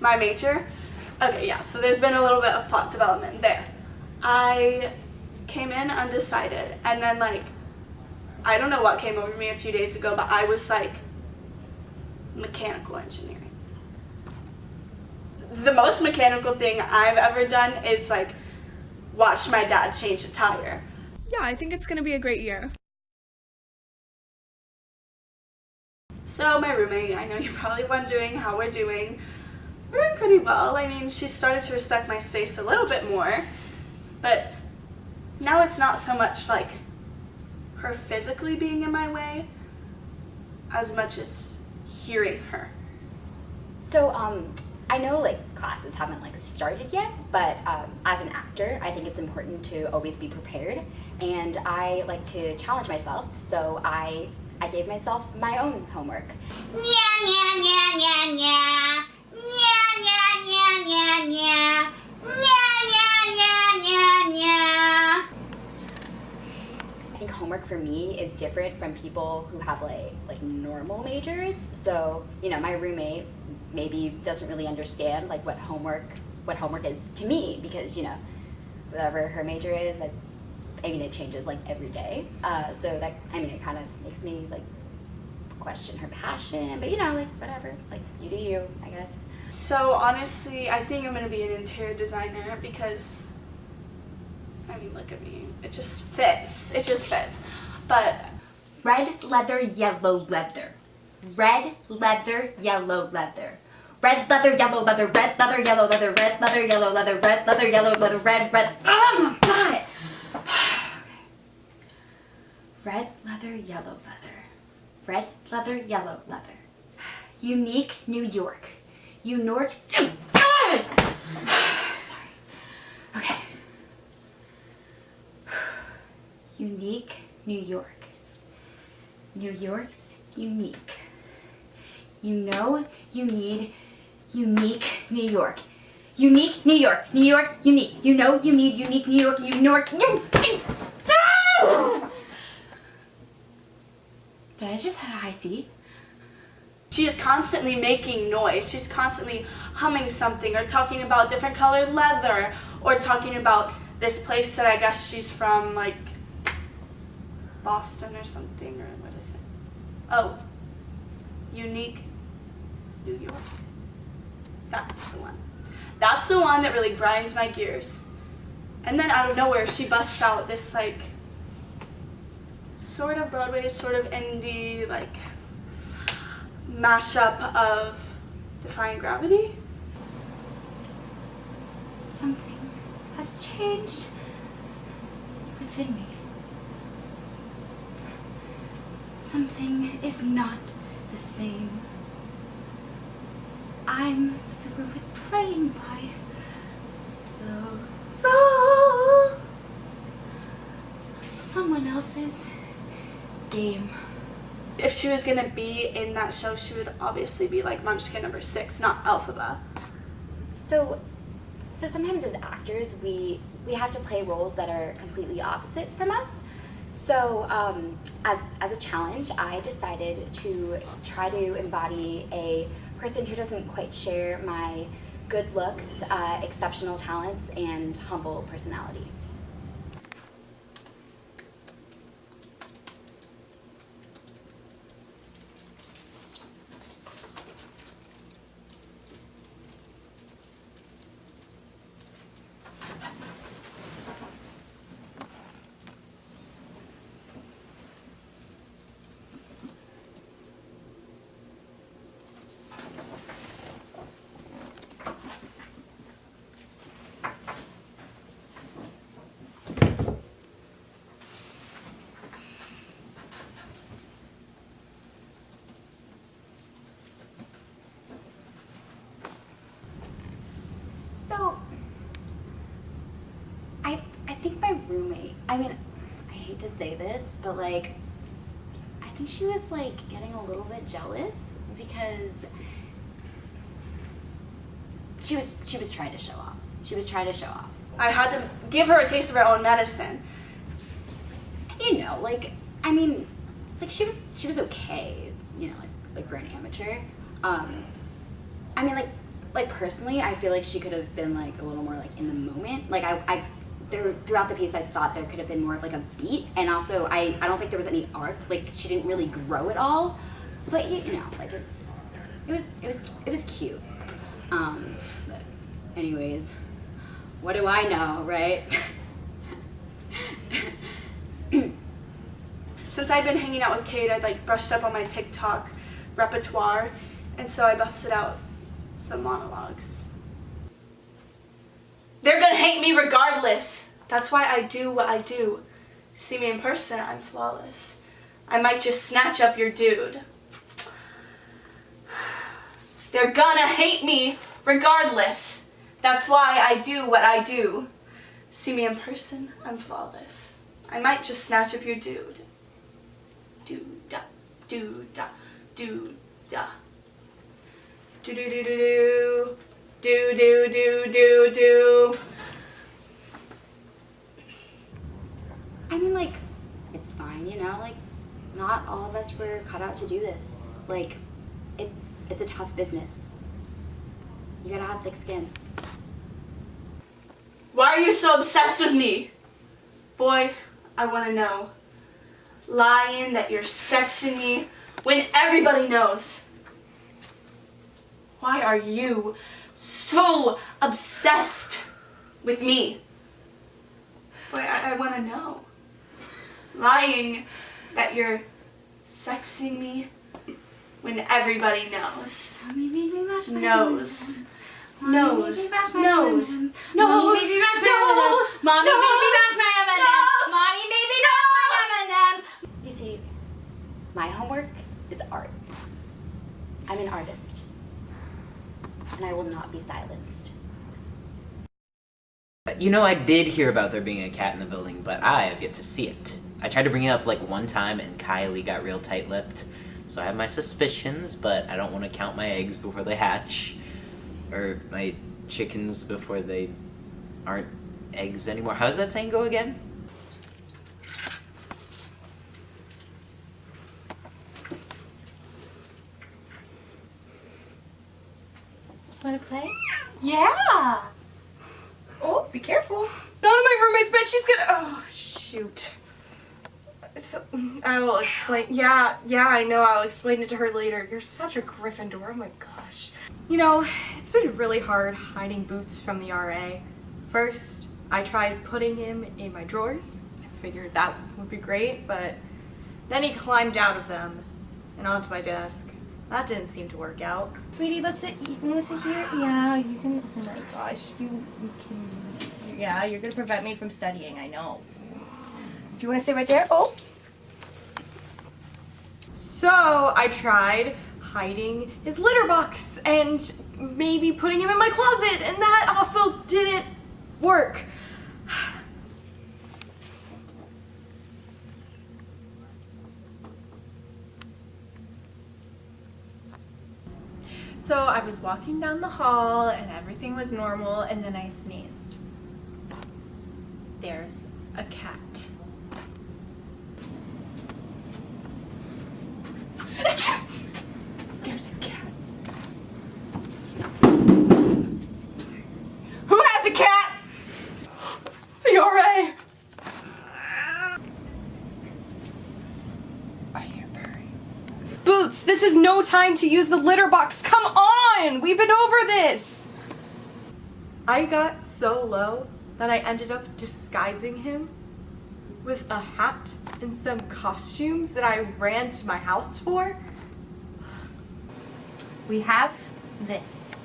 my major. Okay, yeah, so there's been a little bit of plot development there. I came in undecided, and then like, I don't know what came over me a few days ago, but I was like, mechanical engineering. The most mechanical thing I've ever done is like, watch my dad change a tire. Yeah, I think it's gonna be a great year. So my roommate, I know you're probably wondering how we're doing. We're doing pretty well. I mean, she started to respect my space a little bit more, but now it's not so much like her physically being in my way as much as hearing her. So, I know like classes haven't like started yet, but as an actor, I think it's important to always be prepared, and I like to challenge myself, so I gave myself my own homework. Nya, nya, nya, nya, nya. Nya, nya, nya, nya, nya. Nya, nya, nya, nya, nya. I think homework for me is different from people who have like normal majors. So, you know, my roommate maybe doesn't really understand like what homework is to me, because, you know, whatever her major is, I mean, it changes like every day. So that, I mean, it kind of makes me like question her passion, but you know, like whatever, like you do you, I guess. So honestly, I think I'm gonna be an interior designer because, I mean, look at me. It just fits. It just fits. But Red leather, yellow leather. Red leather, yellow leather. Red leather, yellow leather. Red leather, yellow leather. Red leather, yellow leather. Red leather, yellow leather. Red. Oh my god! Red leather, yellow leather. Red leather, yellow leather. Unique New York. Sorry. Okay. Unique New York. New York's unique. You know you need unique New York. Unique New York. New York's unique. You know you need unique New York. New York. Did I just have a high C? she is constantly making noise. She's constantly humming something or talking about different colored leather or talking about this place that I guess she's from, like Boston or something, or what is it? Oh, unique New York. That's the one. That's the one that really grinds my gears. And then out of nowhere, she busts out this like sort of Broadway, sort of indie, like mashup of Defying Gravity. Something has changed within me. Something is not the same. I'm through with playing by the rules of someone else's game. If she was gonna be in that show, she would obviously be like Munchkin number 6, not Elphaba. So sometimes as actors, we have to play roles that are completely opposite from us. So as a challenge, I decided to try to embody a person who doesn't quite share my good looks, exceptional talents, and humble personality. So, I think my roommate, I mean, I hate to say this, but like, I think she was like getting a little bit jealous because she was trying to show off. She was trying to show off. I had to give her a taste of her own medicine. And you know, like, I mean, like she was okay, you know, like for an amateur. I mean, like, like personally, I feel like she could have been like a little more like in the moment. Like throughout the piece, I thought there could have been more of like a beat, and also I don't think there was any arc. Like she didn't really grow at all, but you know, like it was cute. But anyways, what do I know, right? Since I'd been hanging out with Kate, I'd like brushed up on my TikTok repertoire, and so I busted out some monologues. They're gonna hate me regardless. That's why I do what I do. See me in person, I'm flawless. I might just snatch up your dude. They're gonna hate me regardless. That's why I do what I do. See me in person, I'm flawless. I might just snatch up your dude. Do-da, do-da, do-da. Do-do-do-do-do. Do-do-do-do-do. I mean, like, it's fine, you know? Like, not all of us were cut out to do this. Like, it's a tough business. You gotta have thick skin. Why are you so obsessed with me? Boy, I want to know. Lying that you're sexing me when everybody knows. Why are you so obsessed with me? Boy, I want to know. Lying that you're sexing me when everybody knows. Knows. Knows. Knows. Knows. Mommy, baby, bash my M&Ms. Mommy, baby, bash my M&Ms. You see, my homework is art. I'm an artist, and I will not be silenced. You know, I did hear about there being a cat in the building, but I have yet to see it. I tried to bring it up like one time, and Kylie got real tight-lipped. So I have my suspicions, but I don't want to count my eggs before they hatch. Or my chickens before they aren't eggs anymore. How does that saying go again? Want to play? Yeah! Oh, be careful. Not in my roommate's bed. She's gonna. Oh, shoot. So, I will explain. Yeah, I know. I'll explain it to her later. You're such a Gryffindor. Oh my gosh. You know, it's been really hard hiding Boots from the RA. First, I tried putting him in my drawers. I figured that would be great, but then he climbed out of them and onto my desk. That didn't seem to work out. Sweetie, let's sit. You want to sit here? Yeah, you can. Oh my gosh, you can. Yeah, you're gonna prevent me from studying. I know. Do you want to sit right there? Oh. So I tried hiding his litter box and maybe putting him in my closet, and that also didn't work. So I was walking down the hall and everything was normal, and then I sneezed. There's a cat. There's a cat. Who has a cat? The RA. I hear purring. Boots, this is no time to use the litter box. Come on! We've been over this! I got so low that I ended up disguising him with a hat and some costumes that I ran to my house for. We have this.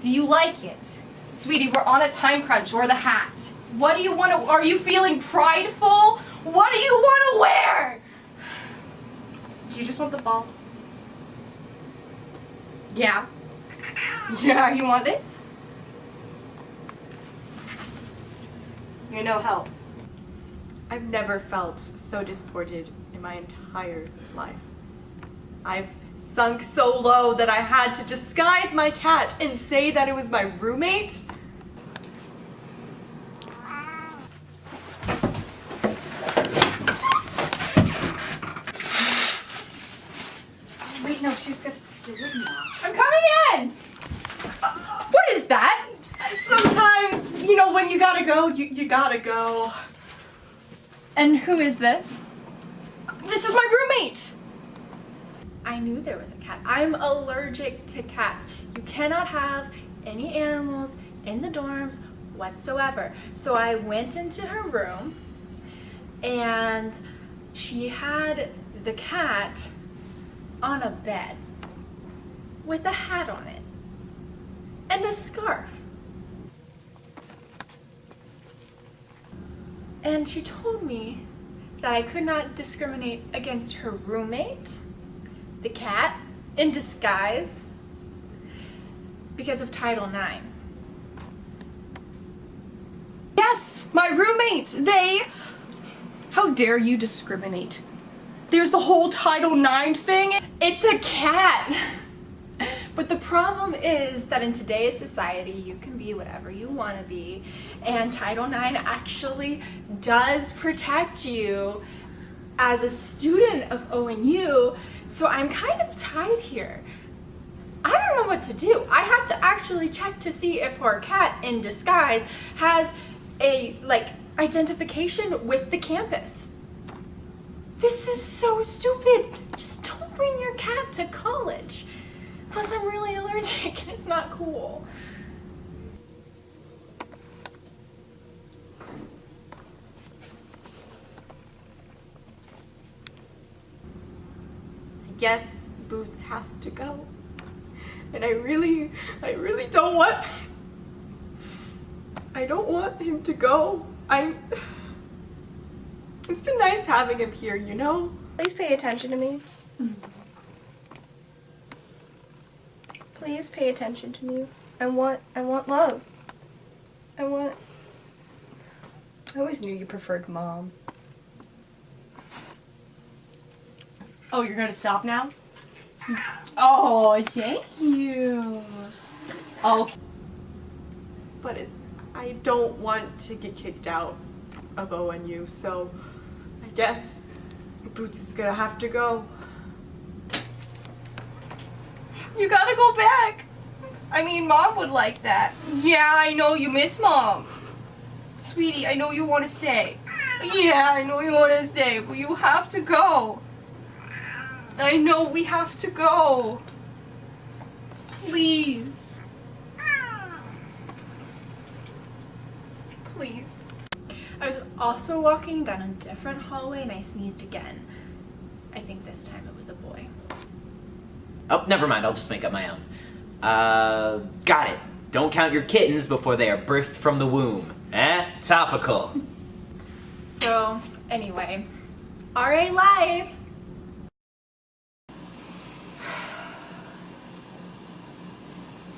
Do you like it? Sweetie, we're on a time crunch, or the hat. What do you want to, are you feeling prideful? What do you want to wear? Do you just want the ball? Yeah. Yeah, you want it? You're no help. I've never felt so disappointed in my entire life. I've sunk so low that I had to disguise my cat and say that it was my roommate. Wait, no, she's gonna do it now. I'm coming in! when you gotta go, you gotta go. And who is this? This is my roommate. I knew there was a cat. I'm allergic to cats. You cannot have any animals in the dorms whatsoever. So I went into her room and she had the cat on a bed with a hat on it and a scarf. And she told me that I could not discriminate against her roommate, the cat, in disguise, because of Title IX. Yes, my roommate. How dare you discriminate? There's the whole Title IX thing. It's a cat! But the problem is that in today's society, you can be whatever you want to be, and Title IX actually does protect you as a student of ONU, so I'm kind of tied here. I don't know what to do. I have to actually check to see if her cat in disguise has a, identification with the campus. This is so stupid. Just don't bring your cat to college. Plus, I'm really allergic and it's not cool. I guess Boots has to go. And I really don't want him to go. It's been nice having him here, you know? Please pay attention to me. Please pay attention to me. I want love. I always knew you preferred Mom. Oh, you're gonna stop now? Oh, thank you. Okay. But I don't want to get kicked out of ONU, so I guess Boots is gonna have to go. You gotta go back. I mean, Mom would like that. Yeah, I know you miss Mom. Sweetie, I know you want to stay. Yeah, I know you want to stay, but you have to go. I know we have to go. Please. Please. I was also walking down a different hallway and I sneezed again. I think this time it was a boy. Oh, never mind. I'll just make up my own. Got it. Don't count your kittens before they are birthed from the womb. Topical. So, anyway, RA Live!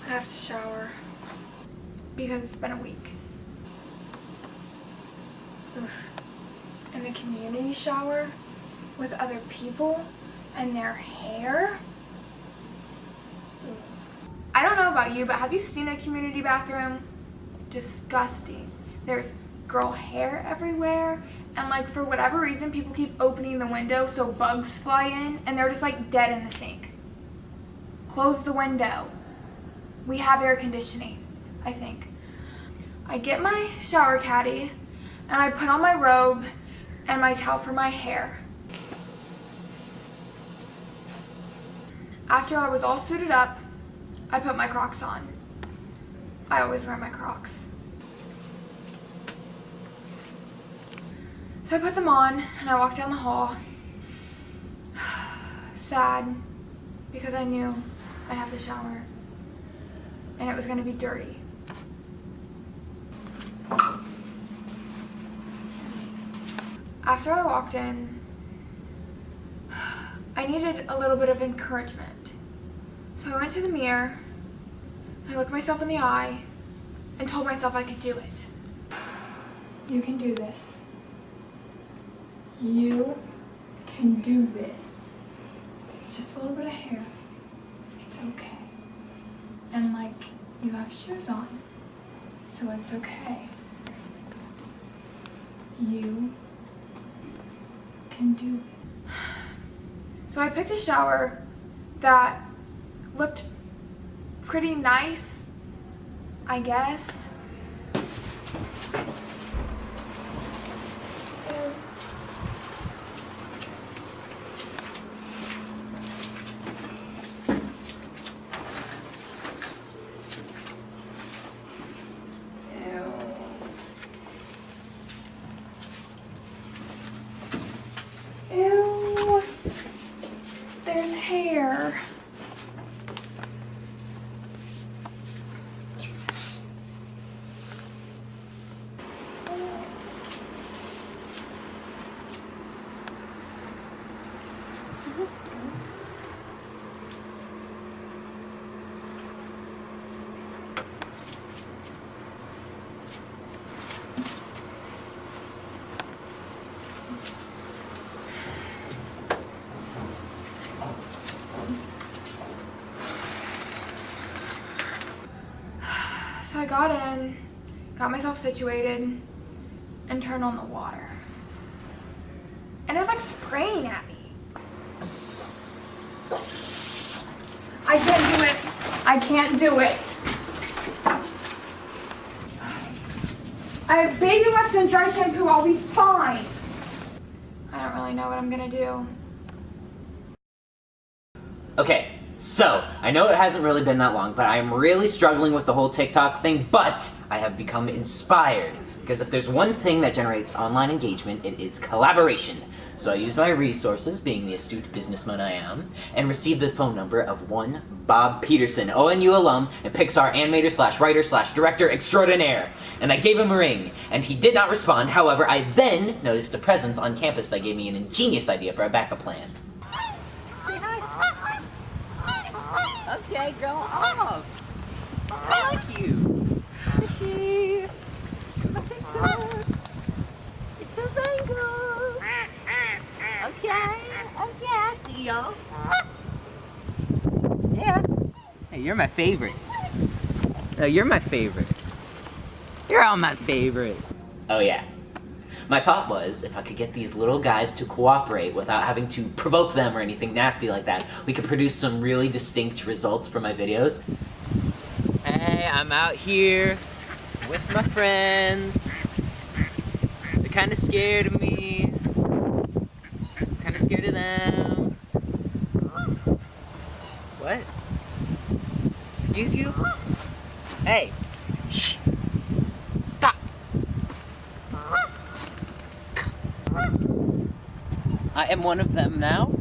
I have to shower because it's been a week. Oof. In the community shower with other people and their hair. I don't know about you, but have you seen a community bathroom? Disgusting. There's girl hair everywhere, and for whatever reason people keep opening the window so bugs fly in and they're just dead in the sink. Close the window. We have air conditioning, I think. I get my shower caddy and I put on my robe and my towel for my hair. After I was all suited up, I put my Crocs on. I always wear my Crocs. So I put them on and I walked down the hall. Sad, because I knew I'd have to shower and it was gonna be dirty. After I walked in, I needed a little bit of encouragement. So I went to the mirror, I looked myself in the eye, and told myself I could do it. You can do this. You can do this. It's just a little bit of hair. It's okay. And you have shoes on, so it's okay. You can do this. So I picked a shower that looked pretty nice, I guess. So I got in, got myself situated, and turned on the water. And it was like spraying at me. I can't do it. I can't do it. I have baby wipes and dry shampoo. I'll be fine. I don't really know what I'm gonna do. Okay, so I know it hasn't really been that long, but I'm really struggling with the whole TikTok thing, but I have become inspired. Because if there's one thing that generates online engagement, it is collaboration. So I used my resources, being the astute businessman I am, and received the phone number of one Bob Peterson, ONU alum and Pixar animator slash writer slash director extraordinaire. And I gave him a ring, and he did not respond. However, I then noticed a presence on campus that gave me an ingenious idea for a backup plan. Okay, go off. I like you. Fishy. Get those angles. Okay, I see y'all. Yeah. Hey, you're my favorite. No, you're my favorite. You're all my favorite. Oh yeah. My thought was, if I could get these little guys to cooperate without having to provoke them or anything nasty like that, we could produce some really distinct results for my videos. Hey, I'm out here with my friends. They're kind of scared of me. I'm kind of scared of them. What? Excuse you? Hey! Shh! Stop! I am one of them now.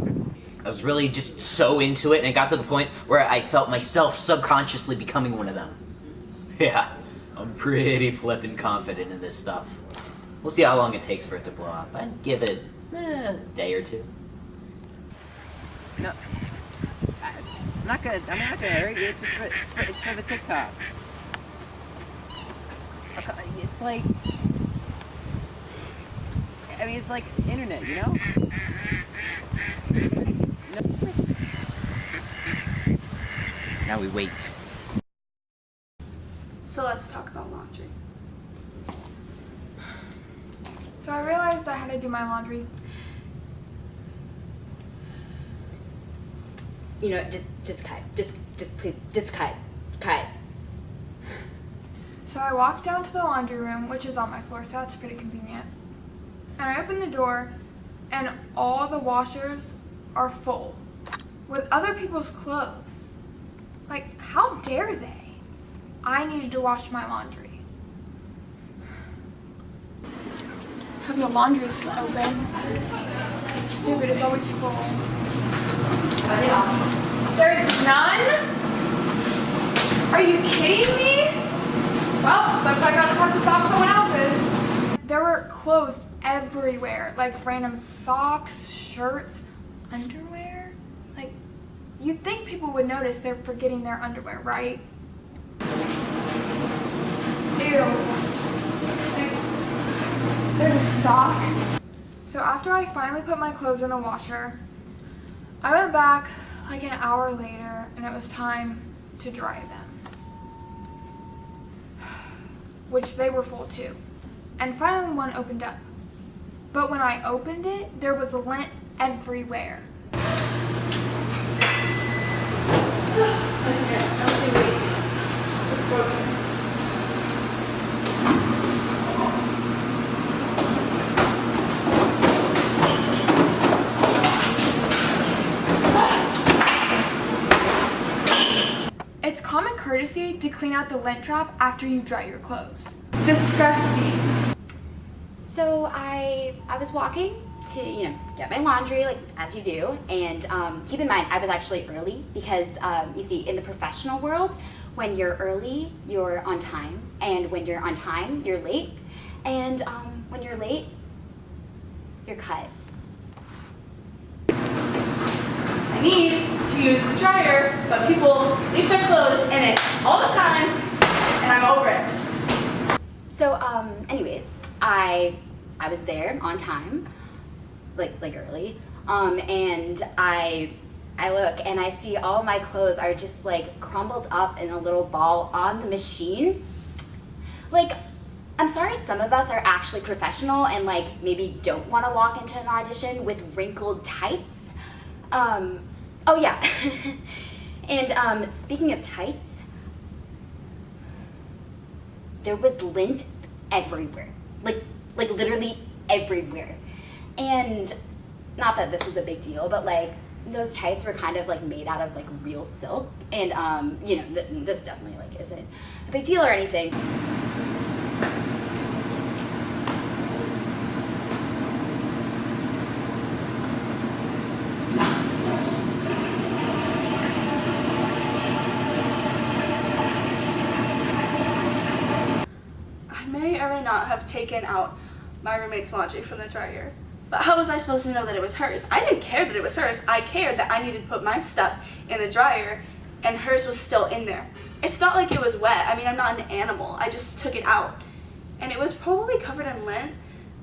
I was really just so into it, and it got to the point where I felt myself subconsciously becoming one of them. Yeah, I'm pretty flippin' confident in this stuff. We'll see how long it takes for it to blow up. I'd give it a day or two. No, I'm not gonna hurt you. It's for the TikTok. It's like, I mean, it's like internet, you know? Now we wait. So let's talk about laundry. So I realized I had to do my laundry. You know, just cut. Just please, just cut. Cut. So I walked down to the laundry room, which is on my floor, so that's pretty convenient. And I opened the door, and all the washers are full with other people's clothes. Like, how dare they? I needed to wash my laundry. Have the laundry open. Stupid, it's always full. There's none? Are you kidding me? Well, looks like I just have to stop someone else's. There were clothes everywhere, like random socks, shirts, underwear. Like, you'd think people would notice they're forgetting their underwear, right? Ew. Like, there's a sock. So after I finally put my clothes in the washer, I went back like an hour later, and it was time to dry them. Which they were full too. And finally one opened up. But when I opened it, there was lint everywhere. It's common courtesy to clean out the lint trap after you dry your clothes. Disgusting. So I was walking to, get my laundry, like as you do, and keep in mind I was actually early because you see, in the professional world, when you're early, you're on time, and when you're on time, you're late, and when you're late, you're cut. I need to use the dryer, but people leave their clothes in it all the time, and I'm over it. So anyways, I was there on time, like early, and I look and I see all my clothes are just like crumbled up in a little ball on the machine, Like, I'm sorry some of us are actually professional and like maybe don't want to walk into an audition with wrinkled tights. Oh yeah. And speaking of tights, there was lint everywhere. Like literally everywhere. And not that this is a big deal, but like those tights were kind of like made out of like real silk. And you know, this definitely like isn't a big deal or anything. I may or may not have taken out my roommate's laundry from the dryer. But how was I supposed to know that it was hers? I didn't care that it was hers. I cared that I needed to put my stuff in the dryer and hers was still in there. It's not like it was wet. I mean, I'm not an animal. I just took it out. And it was probably covered in lint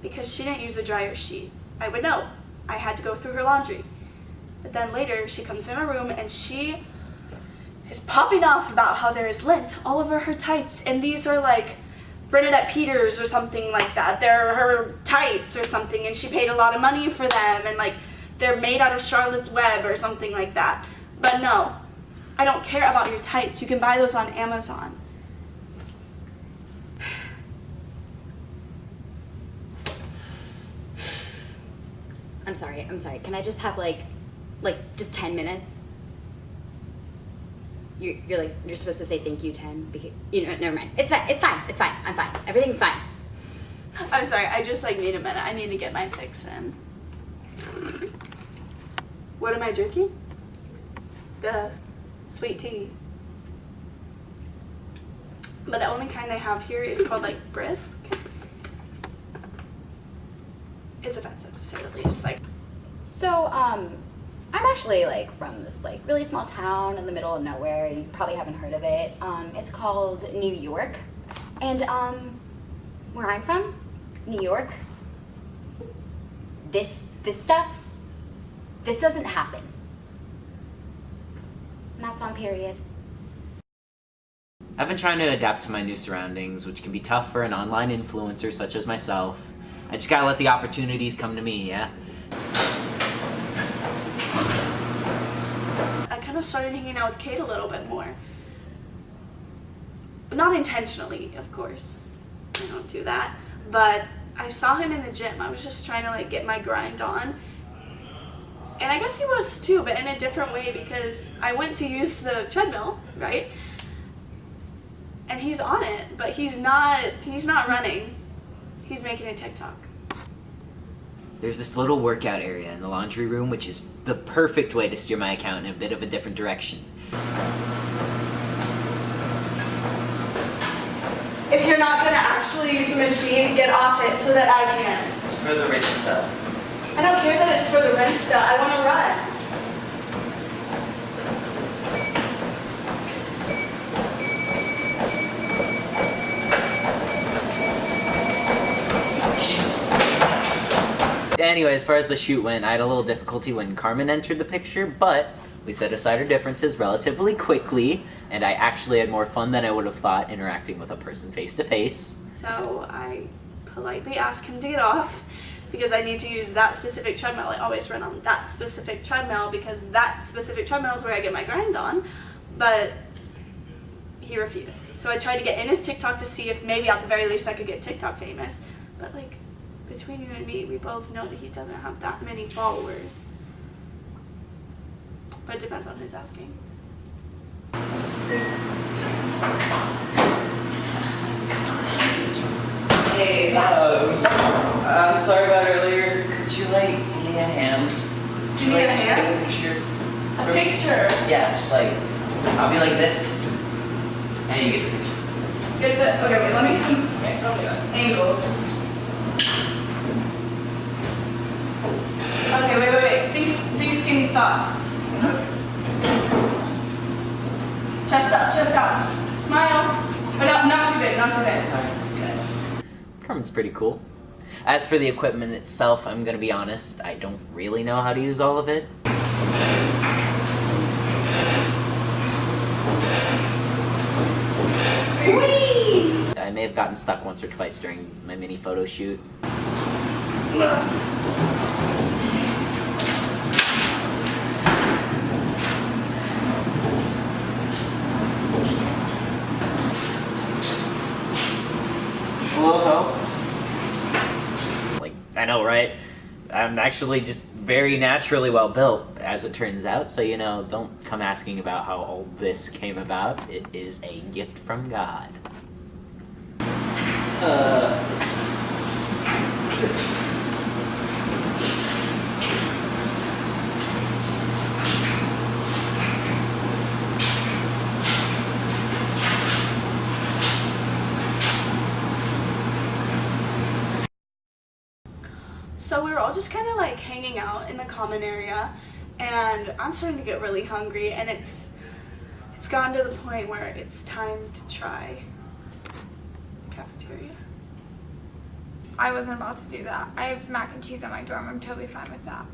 because she didn't use a dryer sheet. I would know. I had to go through her laundry. But then later, she comes in our room and she is popping off about how there is lint all over her tights. And these are like Bernadette Peters or something like that. They're her tights or something, and she paid a lot of money for them, and like they're made out of Charlotte's Web or something like that. But no, I don't care about your tights. You can buy those on Amazon. I'm sorry. Can I just have like just 10 minutes? You're supposed to say thank you 10 because, you know, never mind. It's fine. I'm fine. Everything's fine. I'm sorry, I just like need a minute. I need to get my fix in. What am I drinking? The sweet tea. But the only kind they have here is called like brisk. It's offensive to say the least. Like, So, I'm actually like from this like really small town in the middle of nowhere. You probably haven't heard of it. It's called New York. And where I'm from, New York, this stuff, this doesn't happen. And that's on period. I've been trying to adapt to my new surroundings, which can be tough for an online influencer such as myself. I just gotta let the opportunities come to me, yeah? I kind of started hanging out with Kate a little bit more. Not intentionally, of course. I don't do that. But I saw him in the gym. I was just trying to like get my grind on. And I guess he was too, but in a different way because I went to use the treadmill, right? And he's on it, but he's not running. He's making a TikTok. There's this little workout area in the laundry room, which is the perfect way to steer my account in a bit of a different direction. If you're not gonna actually use the machine, get off it so that I can. It's for the rich stuff. I don't care that it's for the Rinsta. I want to run. Anyway, as far as the shoot went, I had a little difficulty when Carmen entered the picture, but we set aside our differences relatively quickly, and I actually had more fun than I would have thought interacting with a person face to face. So I politely asked him to get off because I need to use that specific treadmill. I always run on that specific treadmill because that specific treadmill is where I get my grind on, but he refused. So I tried to get in his TikTok to see if maybe at the very least I could get TikTok famous, but like between you and me, we both know that he doesn't have that many followers. But it depends on who's asking. Hey, I'm sorry about earlier. Could you, like, give me a hand? Give me a hand? Take a picture? A picture? Yeah, just like, I'll be like this, and you get the picture. Get the, okay, wait, let me come. Okay. Oh my god. Angles. Okay, wait. Think skinny thoughts. Chest out. Smile. But not too big, not too big. Sorry. Okay. Carmen's pretty cool. As for the equipment itself, I'm gonna be honest, I don't really know how to use all of it. Whee! I I may have gotten stuck once or twice during my mini photo shoot. Hello? Like, I know, right? I'm actually just very naturally well built, as it turns out, so, you know, don't come asking about how all this came about. It is a gift from God. So we were all just kind of like hanging out in the common area, and I'm starting to get really hungry, and it's gotten to the point where it's time to try the cafeteria. I wasn't about to do that. I have mac and cheese at my dorm. I'm totally fine with that.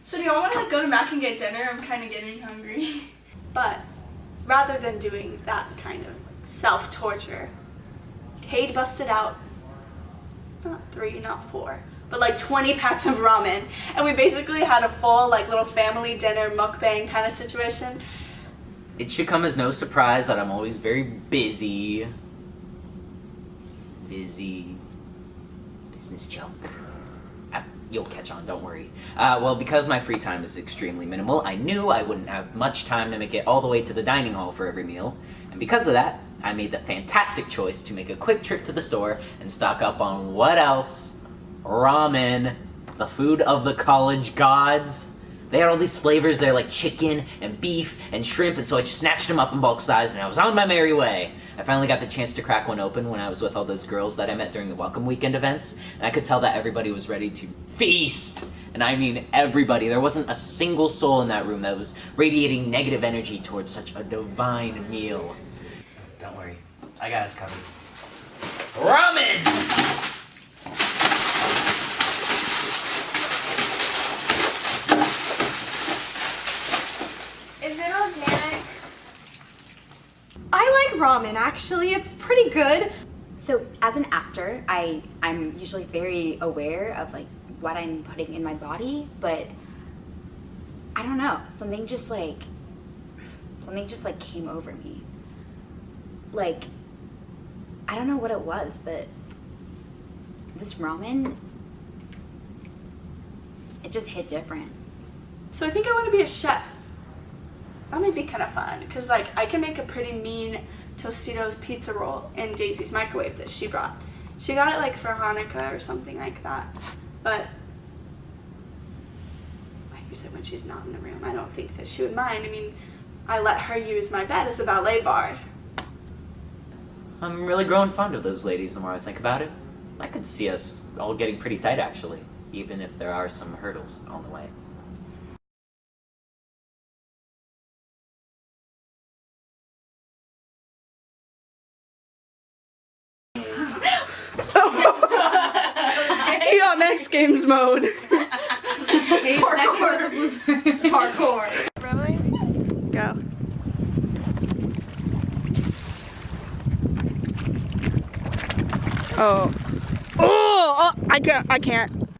So do y'all want to like go to Mac and get dinner? I'm kind of getting hungry. But rather than doing that kind of self-torture, Cade busted out not 3, not 4, but like 20 packs of ramen, and we basically had a full like little family dinner mukbang kind of situation. It should come as no surprise that I'm always very busy. Business junk. You'll catch on, don't worry. Well, because my free time is extremely minimal, I knew I wouldn't have much time to make it all the way to the dining hall for every meal. And because of that, I made the fantastic choice to make a quick trip to the store and stock up on what else? Ramen, the food of the college gods. They had all these flavors there, like chicken and beef and shrimp, and so I just snatched them up in bulk size and I was on my merry way. I finally got the chance to crack one open when I was with all those girls that I met during the Welcome Weekend events, and I could tell that everybody was ready to feast. And I mean everybody. There wasn't a single soul in that room that was radiating negative energy towards such a divine meal. Don't worry, I got us covered. Ramen! Is it organic? I like ramen, actually. It's pretty good. So as an actor, I'm usually very aware of like what I'm putting in my body, but I don't know, something just like came over me. Like, I don't know what it was, but this ramen, it just hit different. So I think I want to be a chef. That might be kind of fun, because like I can make a pretty mean Tostitos pizza roll in Daisy's microwave that she brought. She got it like for Hanukkah or something like that, but I use it when she's not in the room. I don't think that she would mind. I mean, I let her use my bed as a ballet bar. I'm really growing fond of those ladies the more I think about it. I could see us all getting pretty tight, actually, even if there are some hurdles on the way. He on X Games mode. Parkour. Really? Go. Oh, I can't.